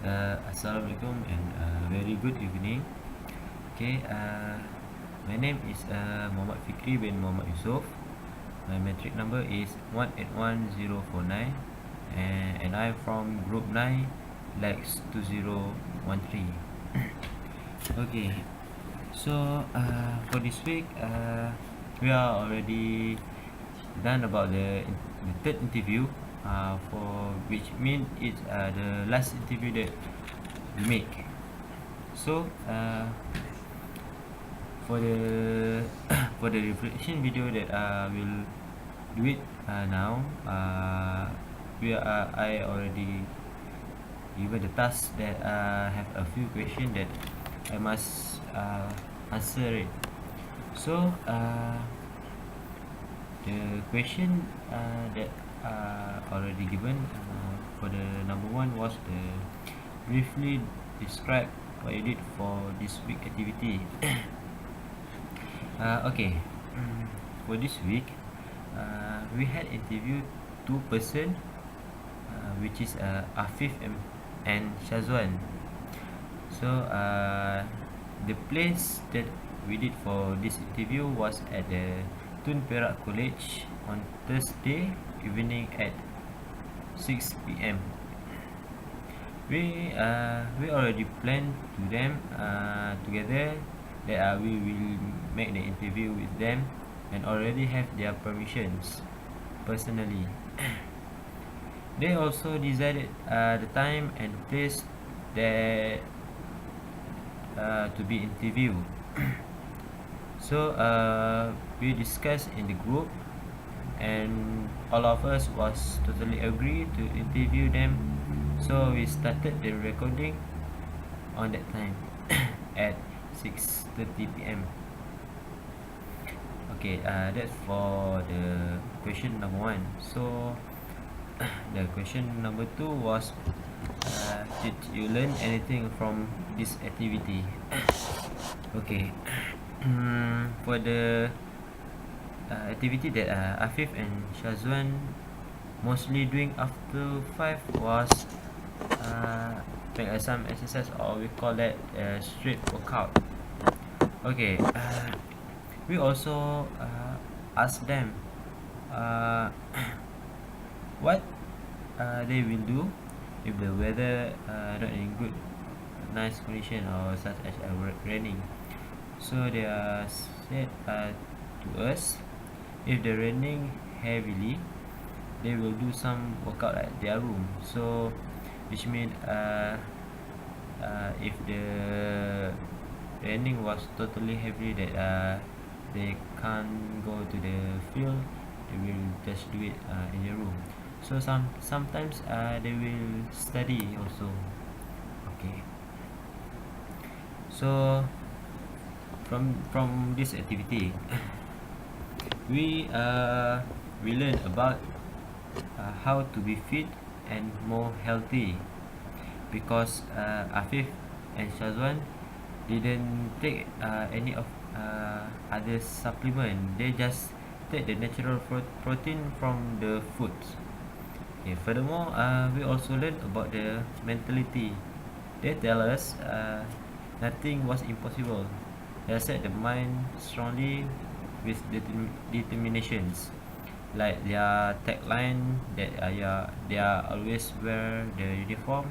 Assalamualaikum and very good evening. Okay, my name is Muhammad Fikri bin Muhammad Yusof. My metric number is 181049 and I'm from group 9 Lex 2013. Okay, so for this week we are already done about the third interview, for which means it's the last interview that we make. So for the for the reflection video that we'll do it now, I already given the task that have a few questions that I must answer it. So the question that already given for the number one was the briefly describe what you did for this week activity. Okay, for this week we had interviewed two person, which is Afif and Shazwan. So the place that we did for this interview was at the Tun Perak College on Thursday evening at 6 p.m. We already planned to them together that we will make the interview with them and already have their permissions personally. They also decided the time and place that to be interviewed. So we discussed in the group and all of us was totally agree to interview them. So we started the recording on that time at 6:30 p.m. Okay, that's for the question number one. So the question number two was, did you learn anything from this activity? Okay. For the activity that Afif and Shazwan mostly doing after 5 was make some exercise, or we call that street workout. Okay, we also asked them what they will do if the weather not in good nice condition or such as raining. So they said to us, if the raining heavily, they will do some workout at their room. So which means if the raining was totally heavy that they can't go to the field, they will just do it in their room. So sometimes they will study also. Okay, so from this activity we learn about how to be fit and more healthy, because Afif and Shazwan didn't take any of other supplement. They just take the natural protein from the foods. Okay, furthermore we also learn about the mentality. They tell us nothing was impossible. They set the mind strongly with determinations. Like their tagline that they are always wear the uniform,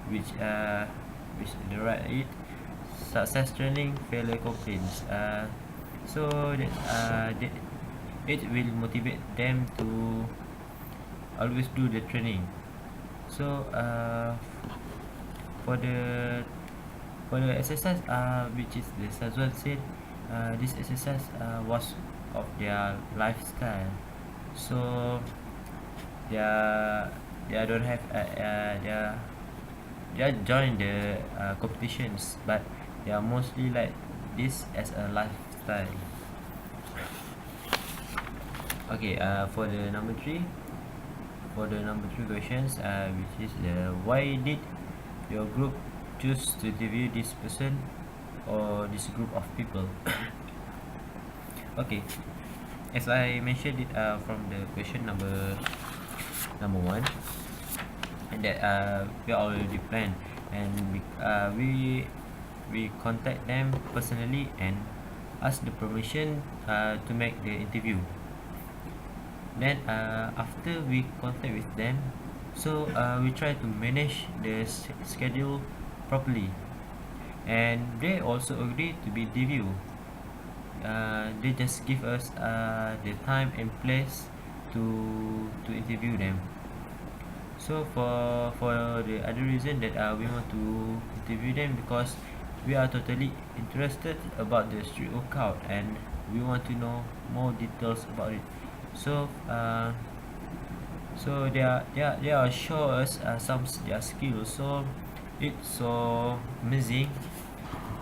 which the right it success training, failure complaints. So that it will motivate them to always do the training. So for the exercise which is the Sazwan said, this exercise was of their lifestyle. So they don't have they join the competitions, but they are mostly like this as a lifestyle. Okay, for the number three questions, which is why did your group choose to interview this person or this group of people? Okay, as I mentioned it from the question number one, and that we already planned and we contact them personally and ask the permission to make the interview. Then after we contact with them, so we try to manage the schedule properly, and they also agree to be interview. They just give us the time and place to interview them. So for the other reason that we want to interview them, because we are totally interested about the street workout and we want to know more details about it. So so they are show us some their skills. So it's so amazing.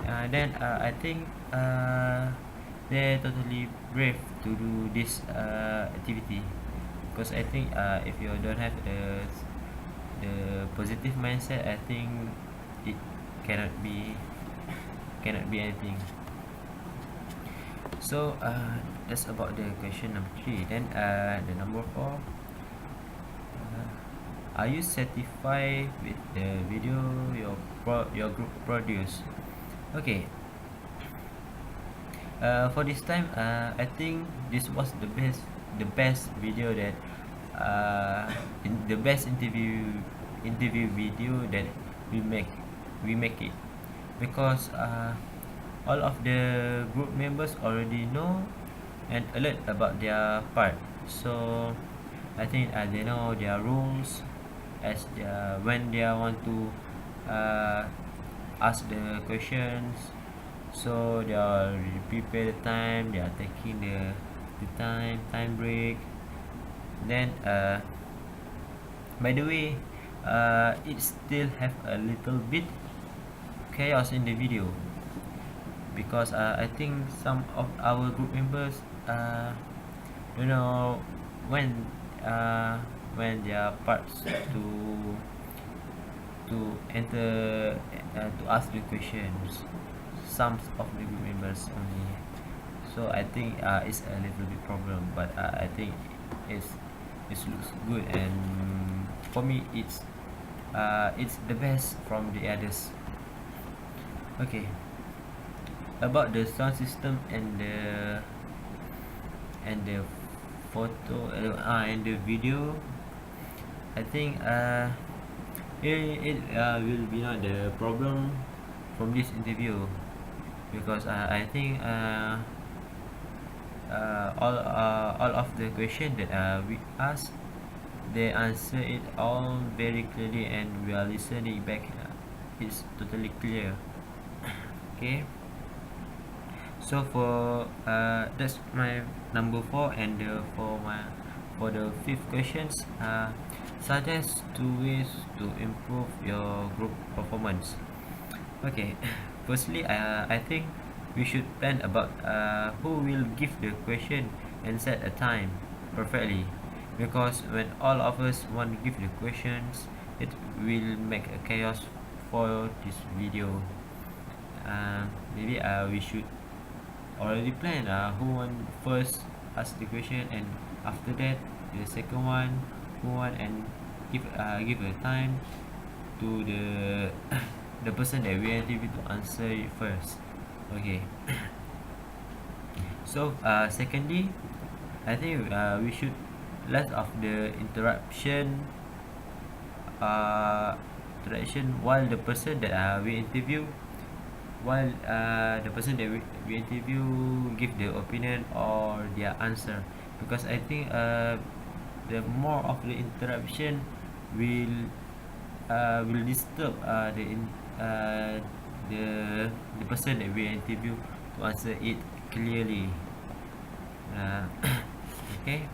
Then I think they're totally brave to do this activity, because I think if you don't have the positive mindset, I think it cannot be anything. So that's about the question number 3. Then the number 4, are you satisfied with the video your group produced? Okay. For this time, I think this was the best video that the best interview video that we make it, because all of the group members already know and alert about their part. So I think they know their rules, as when they want to ask the questions. So they are prepare the time, they are taking the time break. Then by the way, it still have a little bit chaos in the video, because I think some of our group members don't know when their parts to enter to ask the questions. Some of the group members only. So I think it's a little bit problem, but I think it looks good, and for me it's the best from the others. Okay, about the sound system and the photo and the video, I think it will be not the problem from this interview, because I think all of the question that we asked, they answer it all very clearly, and we are listening back. It's totally clear. Okay. So for that's my number 4, and for the 5th questions, suggest 2 ways to improve your group performance. Okay. Firstly, I think we should plan about who will give the question and set a time perfectly, because when all of us want to give the questions, it will make a chaos for this video. Maybe we should already plan who want first ask the question, and after that the second one who want, and give a time to the person that we interview to answer it first. Okay. So secondly, I think we should less of the interaction while the person that we interview, while the person that we interview give their opinion or their answer, because I think the more of the interruption will disturb the person that we interview to answer it clearly. Okay,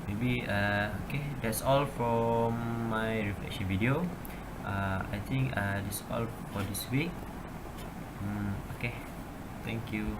maybe okay, that's all from my reflection video. I think this all for this week. Okay, thank you.